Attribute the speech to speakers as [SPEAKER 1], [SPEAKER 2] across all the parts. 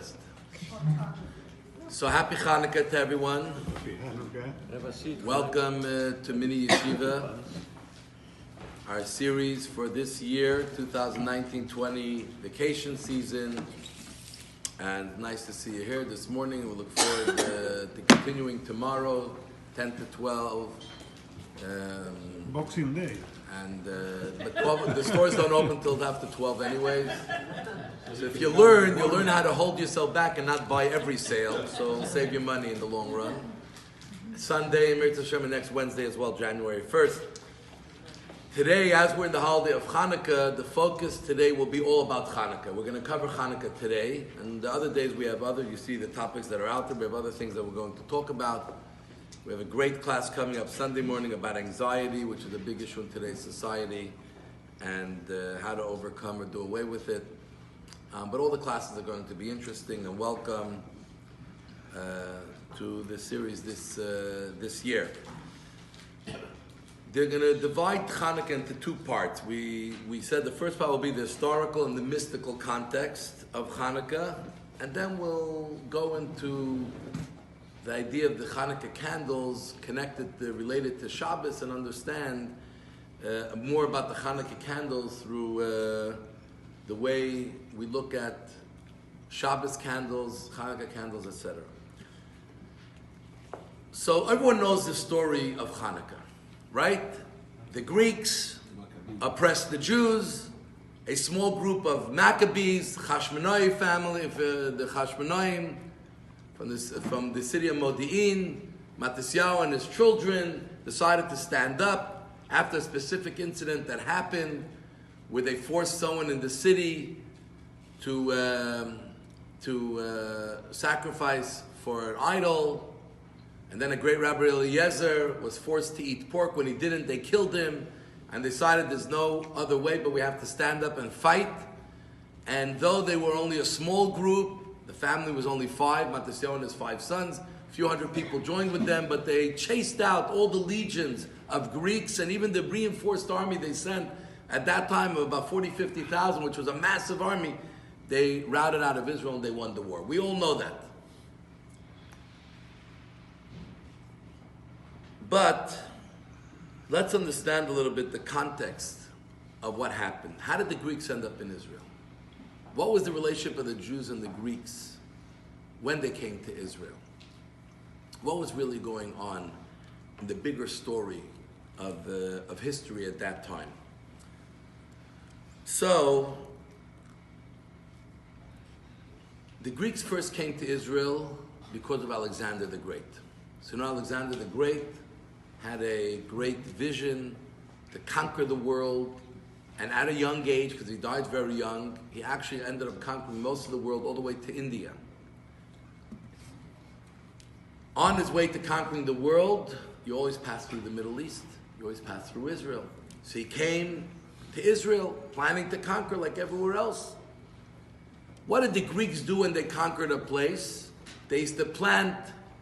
[SPEAKER 1] best. So happy Chanukah to everyone.
[SPEAKER 2] Happy Chanukah.
[SPEAKER 1] Welcome to Mini Yeshiva, our series for this year, 2019-20 vacation season. And nice to see you here this morning. We look forward to continuing tomorrow, 10 to 12.
[SPEAKER 2] Boxing Day.
[SPEAKER 1] And but 12, the stores don't open till after 12 anyways. So if you learn, you'll learn how to hold yourself back and not buy every sale. So it'll save you money in the long run. Sunday, Mirza Hashem, and next Wednesday as well, January 1st. Today, as we're in the holiday of Chanukah, the focus today will be all about Chanukah. We're going to cover Chanukah today. And the other days we have you see the topics that are out there. We have other things that we're going to talk about. We have a great class coming up Sunday morning about anxiety, which is a big issue in today's society, and how to overcome or do away with it. But all the classes are going to be interesting, and welcome to the series this year. They're going to divide Chanukah into two parts. We said the first part will be the historical and the mystical context of Chanukah, and then we'll go into the idea of the Chanukah candles related to Shabbos, and understand more about the Chanukah candles through the way we look at Shabbos candles, Chanukah candles, etc. So everyone knows the story of Chanukah, right? The Greeks oppressed the Jews. A small group of Maccabees, Chashmonai family, the Chashmonaim, from the city of Modi'in, Matisyahu and his children decided to stand up after a specific incident that happened where they forced someone in the city to sacrifice for an idol. And then a great Rabbi Eliezer was forced to eat pork. When he didn't, they killed him and decided there's no other way but we have to stand up and fight. And though they were only a small group, the family was only 5, Matisyahu and his 5 sons. A few hundred people joined with them, but they chased out all the legions of Greeks, and even the reinforced army they sent at that time of about 50,000, which was a massive army. They routed out of Israel and they won the war. We all know that. But let's understand a little bit the context of what happened. How did the Greeks end up in Israel? What was the relationship of the Jews and the Greeks when they came to Israel? What was really going on in the bigger story of history at that time? So, the Greeks first came to Israel because of Alexander the Great. So now Alexander the Great had a great vision to conquer the world. And at a young age, because he died very young, he actually ended up conquering most of the world all the way to India. On his way to conquering the world, you always pass through the Middle East. You always pass through Israel. So he came to Israel, planning to conquer like everywhere else. What did the Greeks do when they conquered a place? They used to plant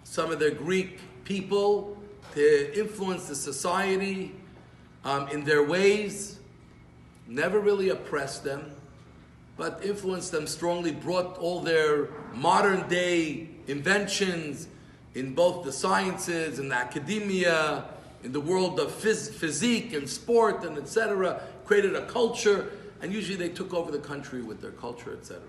[SPEAKER 1] some of their Greek people to influence the society in their ways. Never really oppressed them, but influenced them strongly, brought all their modern day inventions in both the sciences and the academia, in the world of physique and sport and etc., created a culture, and usually they took over the country with their culture, etc.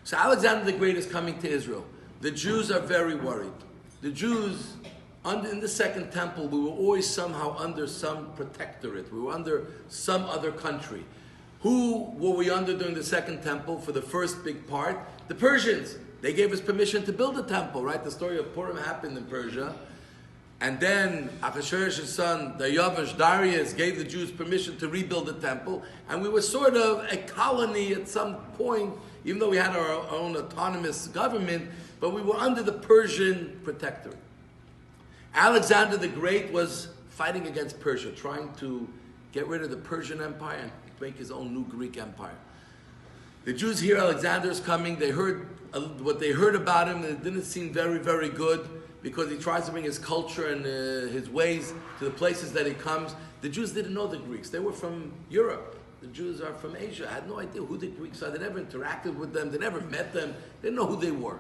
[SPEAKER 1] So Alexander the Great is coming to Israel. The Jews are very worried. The Jews, in the Second Temple, we were always somehow under some protectorate. We were under some other country. Who were we under during the Second Temple for the first big part? The Persians. They gave us permission to build a temple, right? The story of Purim happened in Persia. And then Ahasuerus' son, Darius, gave the Jews permission to rebuild the temple. And we were sort of a colony at some point, even though we had our own autonomous government, but we were under the Persian protectorate. Alexander the Great was fighting against Persia, trying to get rid of the Persian Empire and make his own new Greek Empire. The Jews hear Alexander is coming. They heard what they heard about him, and it didn't seem very, very good because he tries to bring his culture and his ways to the places that he comes. The Jews didn't know the Greeks. They were from Europe. the Jews are from Asia. I had no idea who the Greeks are. They never interacted with them. They never met them. They didn't know who they were.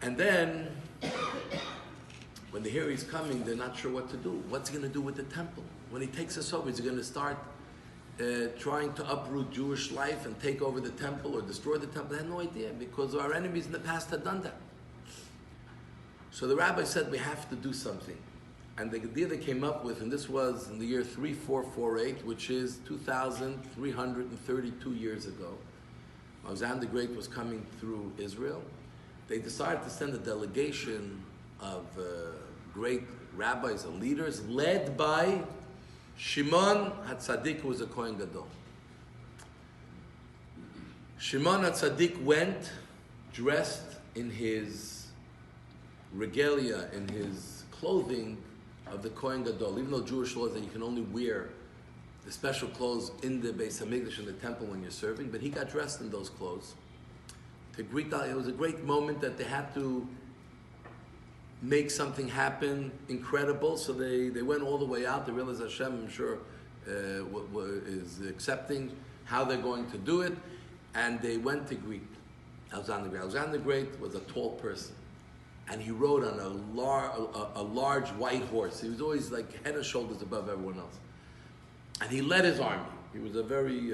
[SPEAKER 1] And then, when they hear he's coming, they're not sure what to do. What's he going to do with the temple? When he takes us over, is he going to start trying to uproot Jewish life and take over the temple or destroy the temple? They had no idea, because our enemies in the past had done that. So the rabbi said, we have to do something. And the idea they came up with, and this was in the year 3448, which is 2,332 years ago. Alexander the Great was coming through Israel. They decided to send a delegation of great rabbis and leaders, led by Shimon HaTzadik, who was a Kohen Gadol. Shimon HaTzadik went dressed in his regalia, in his clothing of the Kohen Gadol. Even though Jewish law is that you can only wear the special clothes in the Beis HaMikdash, in the temple, when you're serving, but he got dressed in those clothes to greet. It was a great moment that they had to make something happen incredible. So they went all the way out. They realized Hashem, I'm sure, is accepting how they're going to do it. And they went to greet Alexander the Great. Alexander the Great was a tall person. And he rode on a large white horse. He was always like head and shoulders above everyone else. And he led his army. He was a very